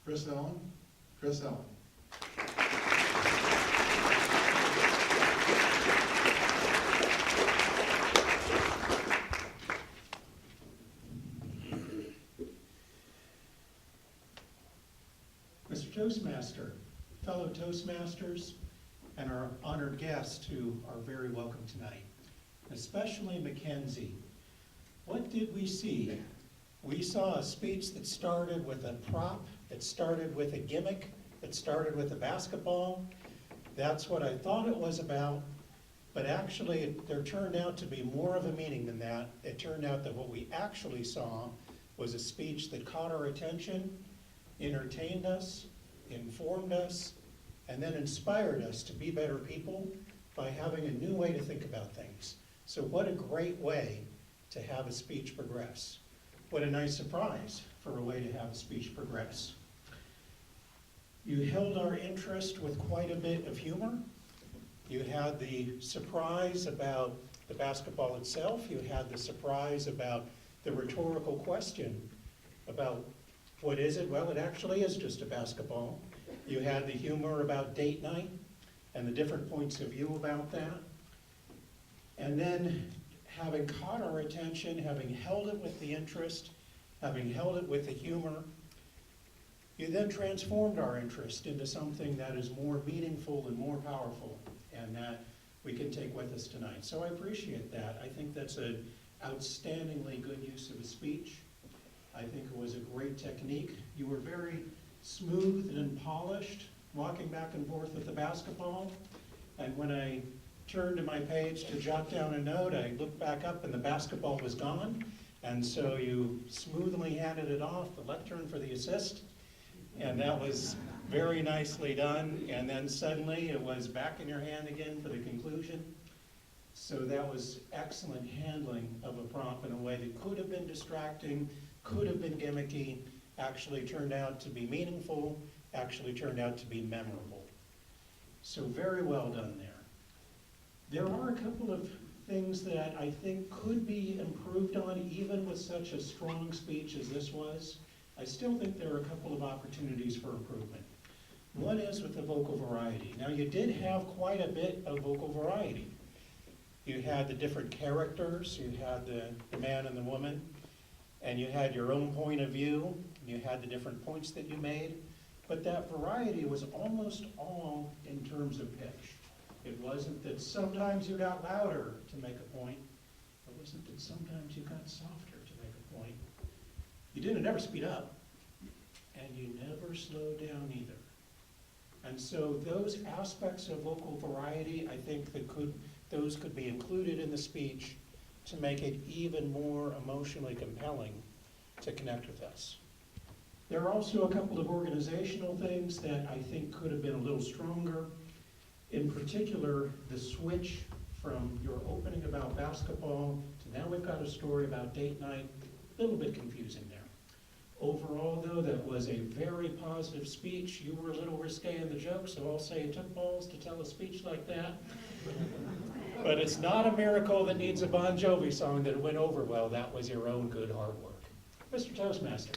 Chris Ellen. Chris Ellen. Mr. Toastmaster, fellow Toastmasters, and our honored guests who are very welcome tonight, especially Mackenzie. What did we see? We saw a speech that started with a prop, that started with a gimmick, that started with a basketball. That's what I thought it was about, but actually there turned out to be more of a meaning than that. It turned out that what we actually saw was a speech that caught our attention, entertained us, informed us, and then inspired us to be better people by having a new way to think about things. So what a great way to have a speech progress. What a nice surprise for a way to have a speech progress. You held our interest with quite a bit of humor. You had the surprise about the basketball itself. You had the surprise about the rhetorical question about what is it? Well, it actually is just a basketball. You had the humor about date night and the different points of view about that. And then having caught our attention, having held it with the interest, having held it with the humor, you then transformed our interest into something that is more meaningful and more powerful and that we can take with us tonight. So I appreciate that. I think that's an outstandingly good use of a speech. I think it was a great technique. You were very smooth and polished, walking back and forth with the basketball. And when I turned to my page to jot down a note, I looked back up and the basketball was gone. And so you smoothly handed it off, the left turn for the assist. And that was very nicely done. And then suddenly it was back in your hand again for the conclusion. So that was excellent handling of a prompt in a way that could have been distracting, could have been gimmicky, actually turned out to be meaningful, actually turned out to be memorable. So very well done there. There are a couple of things that I think could be improved on even with such a strong speech as this was. I still think there are a couple of opportunities for improvement. One is with the vocal variety. Now you did have quite a bit of vocal variety. You had the different characters, you had the man and the woman, and you had your own point of view, you had the different points that you made, but that variety was almost all in terms of pitch. It wasn't that sometimes you got louder to make a point, it wasn't that sometimes you got softer to make a point. You didn't ever speed up, and you never slowed down either. And so those aspects of vocal variety, I think that those could be included in the speech to make it even more emotionally compelling to connect with us. There are also a couple of organizational things that I think could have been a little stronger. In particular, the switch from your opening about basketball to now we've got a story about date night, a little bit confusing there. Overall, though, that was a very positive speech. You were a little risque in the joke, so I'll say it took balls to tell a speech like that. But it's not a miracle that needs a Bon Jovi song that it went over well. That was your own good hard work. Mr. Toastmaster.